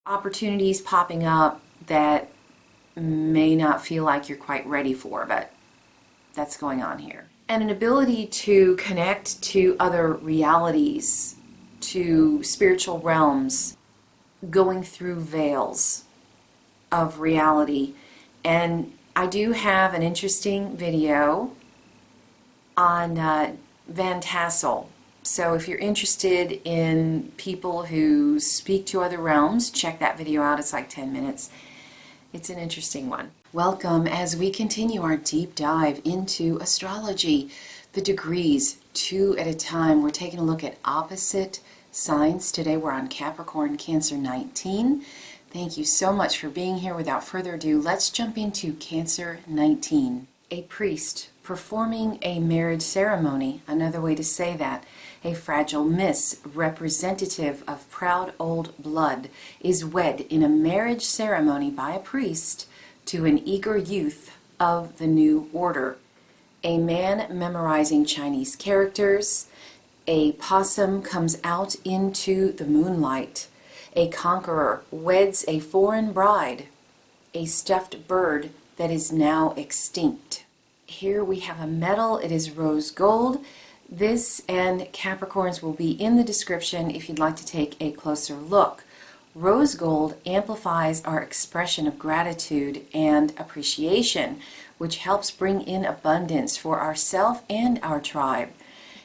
Opportunities popping up that may not feel like you're quite ready for, but that's going on here. And an ability to connect to other realities, to spiritual realms, going through veils of reality. And I do have an interesting video on Van Tassel. So if you're interested in people who speak to other realms, check that video out. It's like 10 minutes. It's an interesting one. Welcome as we continue our deep dive into astrology, the degrees, 2 at a time. We're taking a look at opposite signs. Today we're on Capricorn Cancer 19. Thank you so much for being here. Without further ado, let's jump into Cancer 19. A priest performing a marriage ceremony, another way to say that. A fragile miss, representative of proud old blood, is wed in a marriage ceremony by a priest to an eager youth of the new order. A man memorizing Chinese characters. A possum comes out into the moonlight. A conqueror weds a foreign bride. A stuffed bird that is now extinct. Here we have a metal. It is rose gold. This and Capricorns will be in the description if you'd like to take a closer look. Rose gold amplifies our expression of gratitude and appreciation, which helps bring in abundance for ourself and our tribe.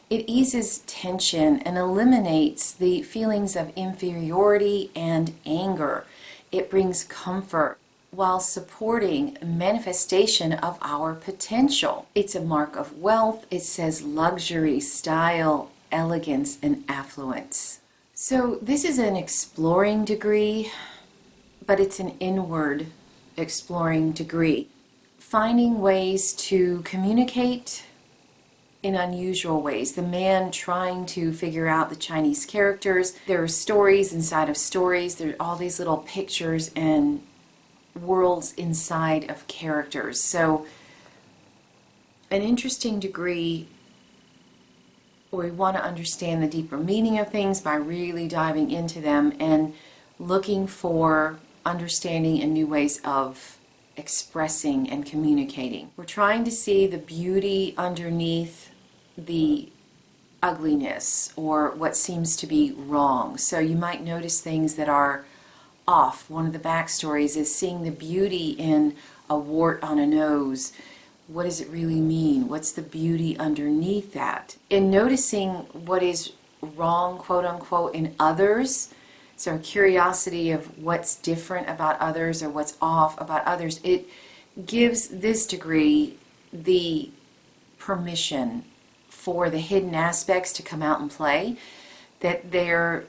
It eases tension and eliminates the feelings of inferiority and anger. It brings comfort while supporting manifestation of our potential. It's a mark of wealth. It says luxury, style, elegance, and affluence. So this is an exploring degree, but it's an inward exploring degree. Finding ways to communicate in unusual ways. The man trying to figure out the Chinese characters. There are stories inside of stories. There are all these little pictures and worlds inside of characters. So an interesting degree where we want to understand the deeper meaning of things by really diving into them and looking for understanding and new ways of expressing and communicating. We're trying to see the beauty underneath the ugliness or what seems to be wrong. So you might notice things that are off. One of the backstories is seeing the beauty in a wart on a nose. What does it really mean? What's the beauty underneath that? In noticing what is wrong, quote unquote, in others, so a curiosity of what's different about others or what's off about others, it gives this degree the permission for the hidden aspects to come out and play, that they're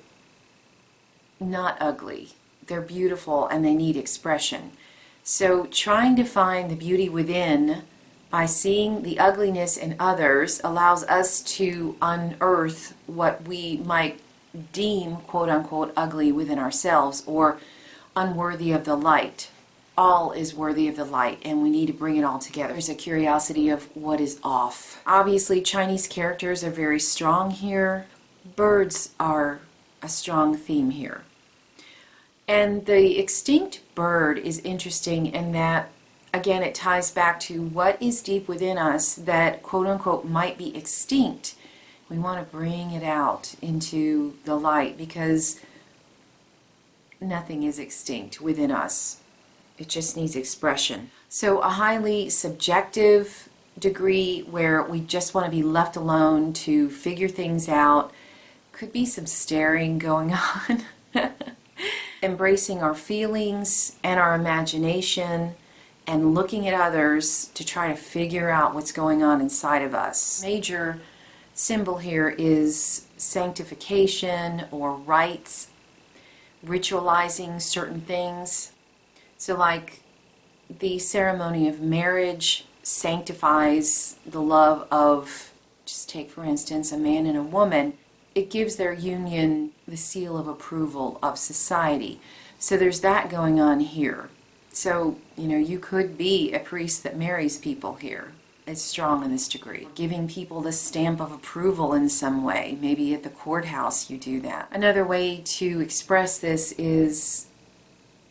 not ugly. They're beautiful and they need expression. So trying to find the beauty within by seeing the ugliness in others allows us to unearth what we might deem quote unquote ugly within ourselves or unworthy of the light. All is worthy of the light and we need to bring it all together. There's a curiosity of what is off. Obviously Chinese characters are very strong here. Birds are a strong theme here. And the extinct bird is interesting in that, again, it ties back to what is deep within us that, quote unquote, might be extinct. We want to bring it out into the light because nothing is extinct within us. It just needs expression. So a highly subjective degree where we just want to be left alone to figure things out. Could be some staring going on. Embracing our feelings and our imagination and looking at others to try to figure out what's going on inside of us. Major symbol here is sanctification or rites, ritualizing certain things. So like the ceremony of marriage sanctifies the love of, just take for instance, a man and a woman. It gives their union the seal of approval of society. So there's that going on here. So, you could be a priest that marries people here. It's strong in this degree. Giving people the stamp of approval in some way. Maybe at the courthouse you do that. Another way to express this is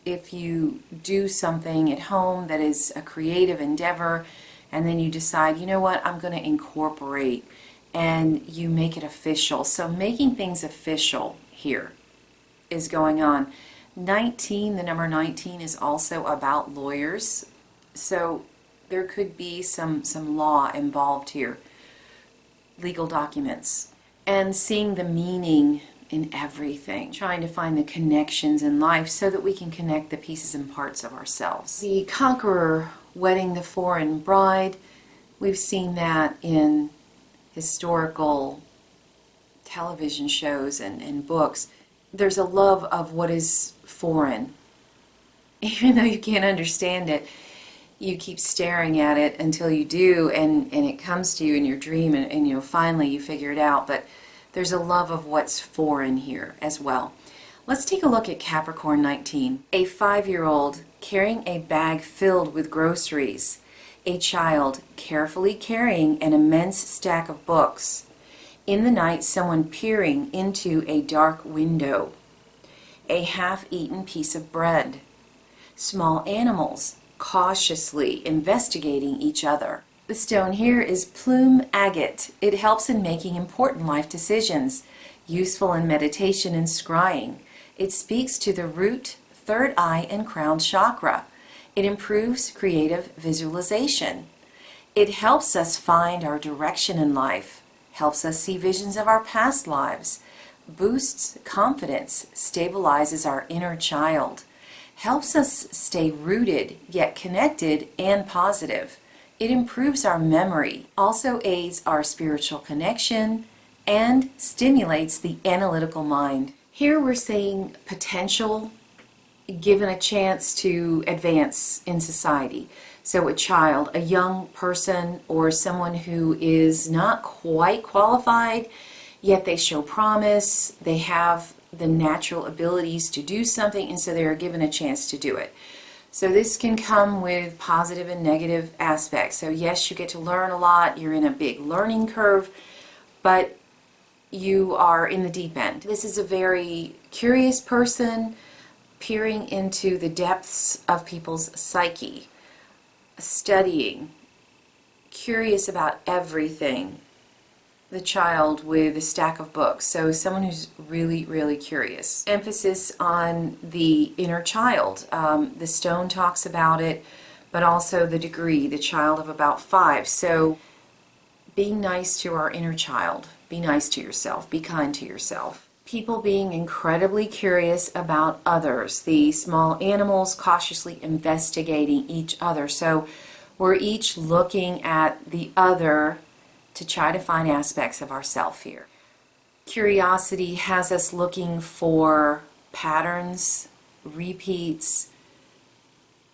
if you do something at home that is a creative endeavor, and then you decide, you know what, I'm going to incorporate, and you make it official. So making things official here is going on. 19, the number 19 is also about lawyers. So there could be some law involved here, legal documents, and seeing the meaning in everything, trying to find the connections in life so that we can connect the pieces and parts of ourselves. The conqueror wedding the foreign bride, we've seen that in historical television shows and books. There's a love of what is foreign. Even though you can't understand it, you keep staring at it until you do, and it comes to you in your dream, and you know, finally you figure it out. But there's a love of what's foreign here as well. Let's take a look at Capricorn 19. A 5-year-old carrying a bag filled with groceries. A child carefully carrying an immense stack of books. In the night, someone peering into a dark window. A half-eaten piece of bread. Small animals cautiously investigating each other. The stone here is plume agate. It helps in making important life decisions, useful in meditation and scrying. It speaks to the root, third eye, and crown chakra. It improves creative visualization. It helps us find our direction in life, helps us see visions of our past lives, boosts confidence, stabilizes our inner child, helps us stay rooted yet connected and positive. It improves our memory, also aids our spiritual connection, and stimulates the analytical mind. Here we're seeing potential given a chance to advance in society. So a child, a young person, or someone who is not quite qualified, yet they show promise, they have the natural abilities to do something, and so they are given a chance to do it. So this can come with positive and negative aspects. So yes, you get to learn a lot, you're in a big learning curve, but you are in the deep end. This is a very curious person peering into the depths of people's psyche, studying, curious about everything. The child with a stack of books, so someone who's really, really curious. Emphasis on the inner child. The stone talks about it, but also the degree, the child of about 5. So being nice to our inner child, be nice to yourself, be kind to yourself. People being incredibly curious about others. The small animals cautiously investigating each other. So we're each looking at the other to try to find aspects of ourself here. Curiosity has us looking for patterns, repeats,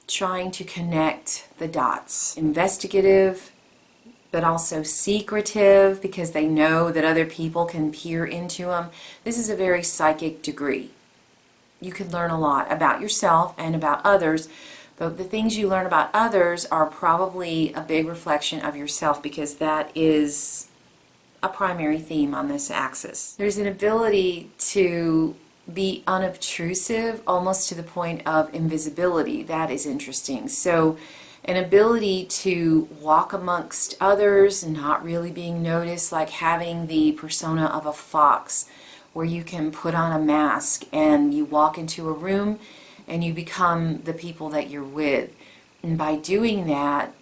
trying to connect the dots. Investigative, but also secretive, because they know that other people can peer into them. This is a very psychic degree. You can learn a lot about yourself and about others, but the things you learn about others are probably a big reflection of yourself, because that is a primary theme on this axis. There's an ability to be unobtrusive, almost to the point of invisibility. That is interesting. So an ability to walk amongst others and not really being noticed, like having the persona of a fox, where you can put on a mask and you walk into a room and you become the people that you're with. And by doing that,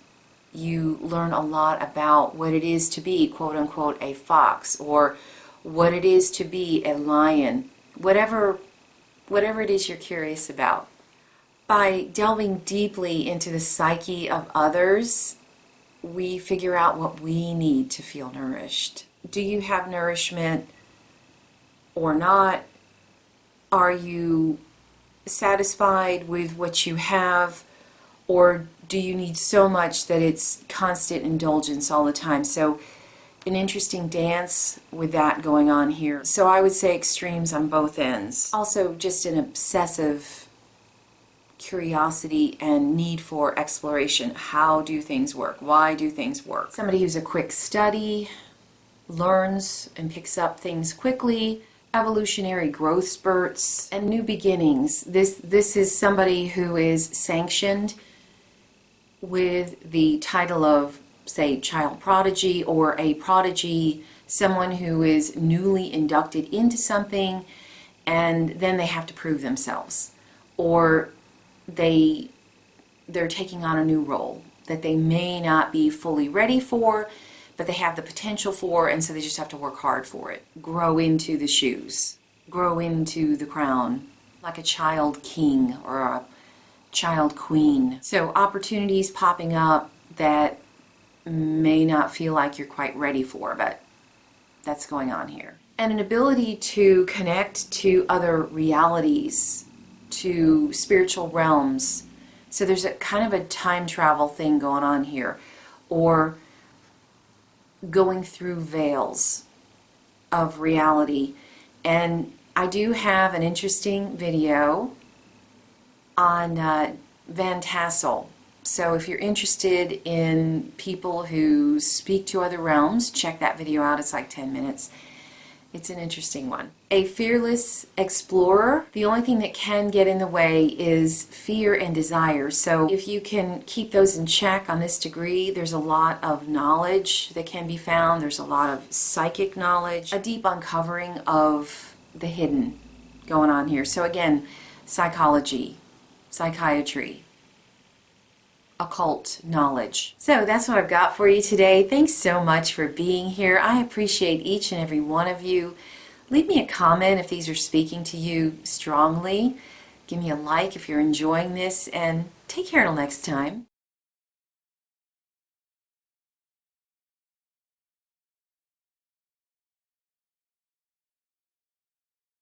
you learn a lot about what it is to be, quote unquote, a fox, or what it is to be a lion, whatever it is you're curious about. By delving deeply into the psyche of others, we figure out what we need to feel nourished. Do you have nourishment or not? Are you satisfied with what you have, or do you need so much that it's constant indulgence all the time? So an interesting dance with that going on here. So I would say extremes on both ends. Also just an obsessive curiosity and need for exploration. How do things work? Why do things work? Somebody who's a quick study, learns and picks up things quickly. evolutionary growth spurts, and new beginnings. This is somebody who is sanctioned with the title of, say, child prodigy, or a prodigy, someone who is newly inducted into something and then they have to prove themselves, or they're taking on a new role that they may not be fully ready for, but they have the potential for, and so they just have to work hard for it. Grow into the shoes, grow into the crown, like a child king or a child queen. So opportunities popping up that may not feel like you're quite ready for, but that's going on here. And an ability to connect to other realities, to spiritual realms. So there's a kind of a time travel thing going on here, or going through veils of reality. And I do have an interesting video on Van Tassel. So if you're interested in people who speak to other realms, check that video out. It's like 10 minutes. It's an interesting one. A fearless explorer. The only thing that can get in the way is fear and desire. So if you can keep those in check on this degree, there's a lot of knowledge that can be found. There's a lot of psychic knowledge, a deep uncovering of the hidden going on here. So again, psychology, psychiatry, occult knowledge. So that's what I've got for you today. Thanks so much for being here. I appreciate each and every one of you. Leave me a comment if these are speaking to you strongly. Give me a like if you're enjoying this, and take care till next time.